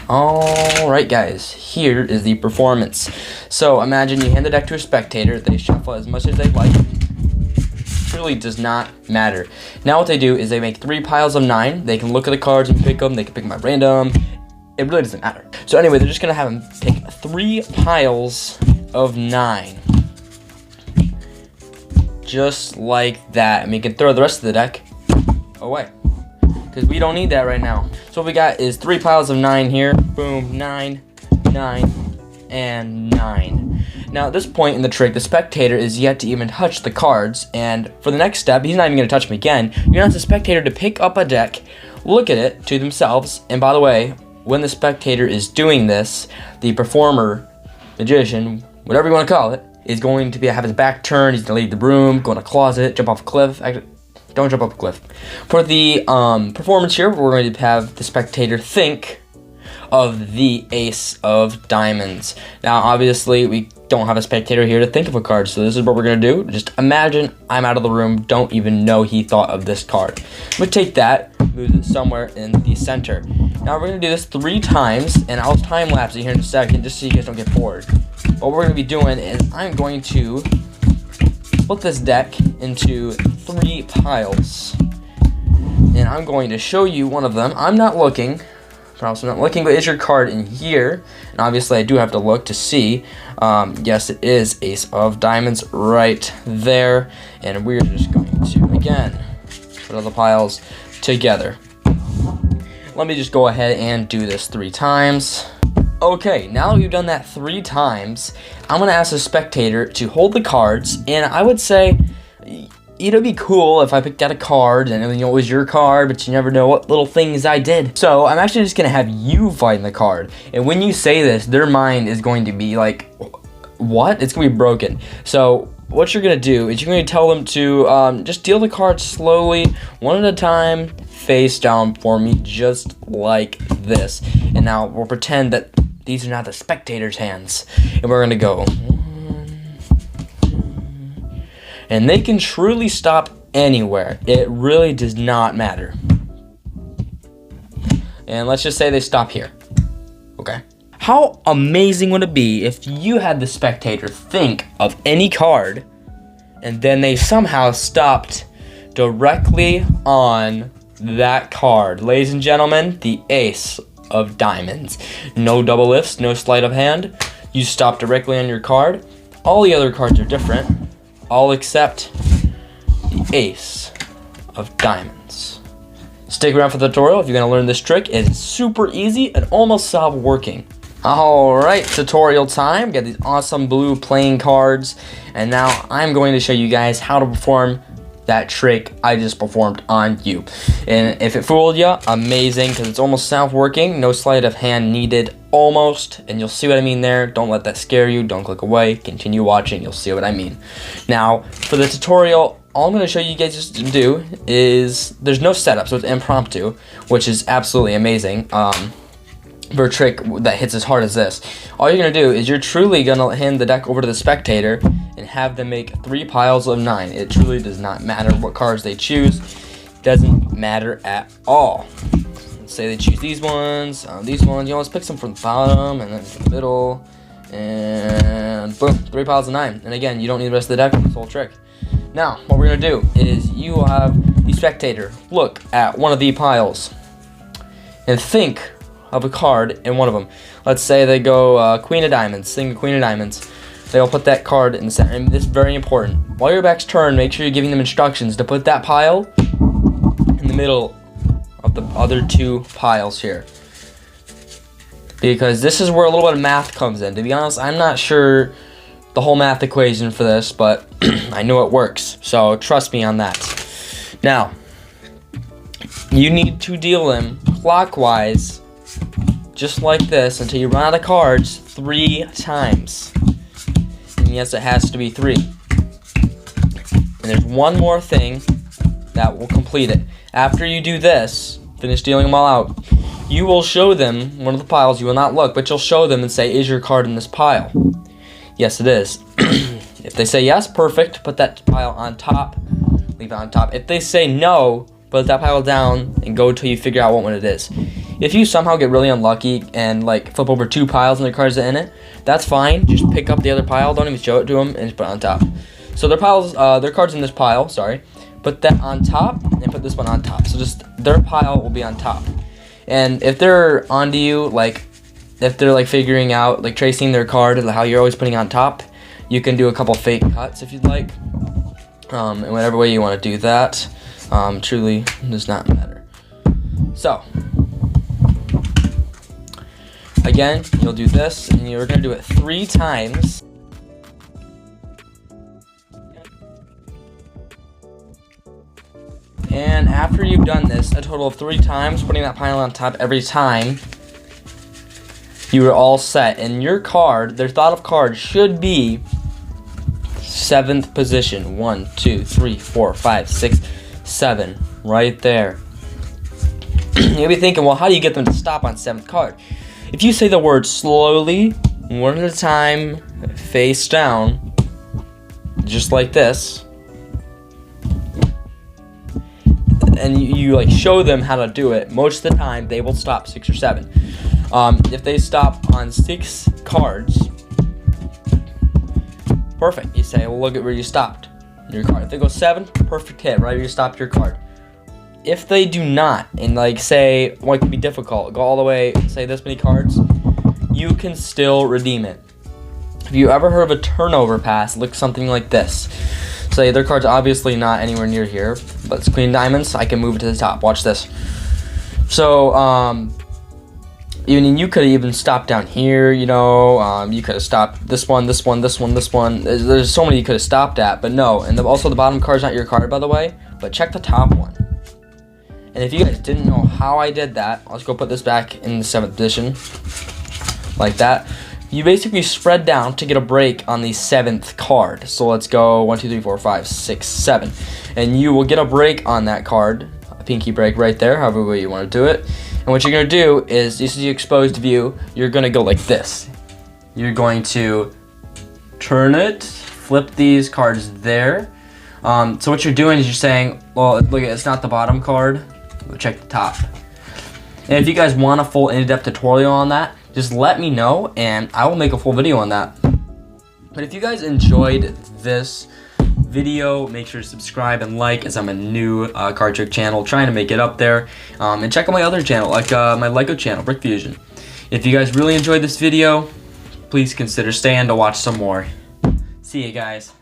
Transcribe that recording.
Alright guys, here is the performance. So imagine you hand the deck to a spectator, they shuffle as much as they like. Truly does not matter. Now what they do is they make 3 piles of 9. They can look at the cards and pick them, they can pick them at random. It really doesn't matter. So anyway, they're just gonna have them take 3 piles of 9. Just like that. And we can throw the rest of the deck away, because we don't need that right now. So what we got is 3 piles of 9 here. Boom, 9, 9, and 9. Now at this point in the trick, the spectator is yet to even touch the cards, and for the next step, he's not even going to touch them again. You're going to ask the spectator to pick up a deck, look at it to themselves, and by the way, when the spectator is doing this, the performer, magician, whatever you want to call it, is going to have his back turned. He's going to leave the room, go in a closet, jump off a cliff. Actually, don't jump off a cliff. For the performance here, we're going to have the spectator think of the ace of diamonds. Now, obviously, we don't have a spectator here to think of a card, so this is what we're going to do. Just imagine I'm out of the room, don't even know he thought of this card. I'm going to take that, move it somewhere in the center. Now, we're going to do this 3 times, and I'll time-lapse it here in a second, just so you guys don't get bored. What we're going to be doing is I'm going to split this deck into 3 piles, and I'm going to show you one of them. I'm not looking, but is your card in here? And obviously I do have to look to see. Yes, it is ace of diamonds right there, and we're just going to again put all the piles together. Let me just go ahead and do this 3 times. Okay, now that we've done that 3 times, I'm going to ask the spectator to hold the cards, and I would say it'd be cool if I picked out a card and it was your card, but you never know what little things I did. So I'm actually just going to have you find the card, and when you say this, their mind is going to be like, what? It's going to be broken. So what you're going to do is you're going to tell them to just deal the cards slowly, one at a time, face down for me, just like this. And now we'll pretend that these are not the spectator's hands, and we're going to go 1, 2, and they can truly stop anywhere. It really does not matter. And let's just say they stop here. Okay. How amazing would it be if you had the spectator think of any card, and then they somehow stopped directly on that card? Ladies and gentlemen, the ace of diamonds. No double lifts, no sleight of hand. You stop directly on your card. All the other cards are different, all except the ace of diamonds. Stick around for the tutorial if you're going to learn this trick. It's super easy and almost stopped working. Alright, tutorial time. Got these awesome blue playing cards, and now I'm going to show you guys how to perform that trick I just performed on you. And if it fooled you, amazing, because it's almost stopped working. No sleight of hand needed, almost, and you'll see what I mean there. Don't let that scare you. Don't click away. Continue watching. You'll see what I mean. Now, for the tutorial, all I'm going to show you guys just to do is, there's no setup, so it's impromptu, which is absolutely amazing. For a trick that hits as hard as this, all you're going to do is you're truly going to hand the deck over to the spectator and have them make 3 piles of 9. It truly does not matter what cards they choose. Doesn't matter at all. Let's say they choose these ones, you know, let's pick some from the bottom and then from the middle, and boom, 3 piles of 9. And again, you don't need the rest of the deck for this whole trick. Now, what we're going to do is you will have the spectator look at one of the piles and think of a card in one of them. Let's say they go Queen of Diamonds, think of Queen of Diamonds. They'll put that card in the center, and this is very important. While your back's turned, make sure you're giving them instructions to put that pile in the middle of the other 2 piles here, because this is where a little bit of math comes in. To be honest, I'm not sure the whole math equation for this, but I know it works, so trust me on that. Now, you need to deal them clockwise, just like this, until you run out of cards 3 times. And yes, it has to be 3. And there's one more thing that will complete it. After you do this, finish dealing them all out, you will show them one of the piles. You will not look, but you'll show them and say, is your card in this pile? Yes, it is. If they say yes, perfect. Put that pile on top. Leave it on top. If they say no, put that pile down, and go until you figure out what one it is. If you somehow get really unlucky and like flip over 2 piles and their cards are in it, that's fine. Just pick up the other pile, don't even show it to them, and just put it on top. So their cards in this pile, sorry. Put that on top and put this one on top. So just their pile will be on top. And if they're onto you, like if they're like figuring out, like tracing their card, how you're always putting on top, you can do a couple fake cuts if you'd like. In whatever way you want to do that. Truly does not matter. So, again, you'll do this, and you're going to do it 3 times. And after you've done this a total of 3 times, putting that pile on top every time, you are all set. And your card, their thought of card, should be 7th position. 1, 2, 3, 4, 5, 6, 7. Right there. You'll be thinking, well, how do you get them to stop on 7th card? If you say the word slowly, one at a time, face down, just like this, and you like show them how to do it, most of the time they will stop 6 or 7. If they stop on 6 cards, perfect. You say, well, look at where you stopped your card. If they go 7, perfect hit, right where you stopped your card. If they do not, and like say, well, it can be difficult, go all the way, say this many cards, you can still redeem it. If you ever heard of a turnover pass, look something like this. Say their card's obviously not anywhere near here, but it's queen diamonds, I can move it to the top. Watch this. So, you could have even stopped down here, you know, you could have stopped this one, this one, this one, this one. There's so many you could have stopped at, but no. And also the bottom card's not your card, by the way, but check the top one. And if you guys didn't know how I did that, let's go put this back in the 7th position, like that. You basically spread down to get a break on the 7th card. So let's go 1, 2, 3, 4, 5, 6, 7. And you will get a break on that card, a pinky break right there, however way you want to do it. And what you're going to do is, this is the exposed view, you're going to go like this. You're going to turn it, flip these cards there. So what you're doing is you're saying, well, look, it's not the bottom card, but check the top. And if you guys want a full in-depth tutorial on that, just let me know and I will make a full video on that. But if you guys enjoyed this video, make sure to subscribe and like, as I'm a new card trick channel trying to make it up there. And check out my other channel, like my Lego channel, Brick Fusion. If you guys really enjoyed this video, please consider staying to watch some more. See you guys.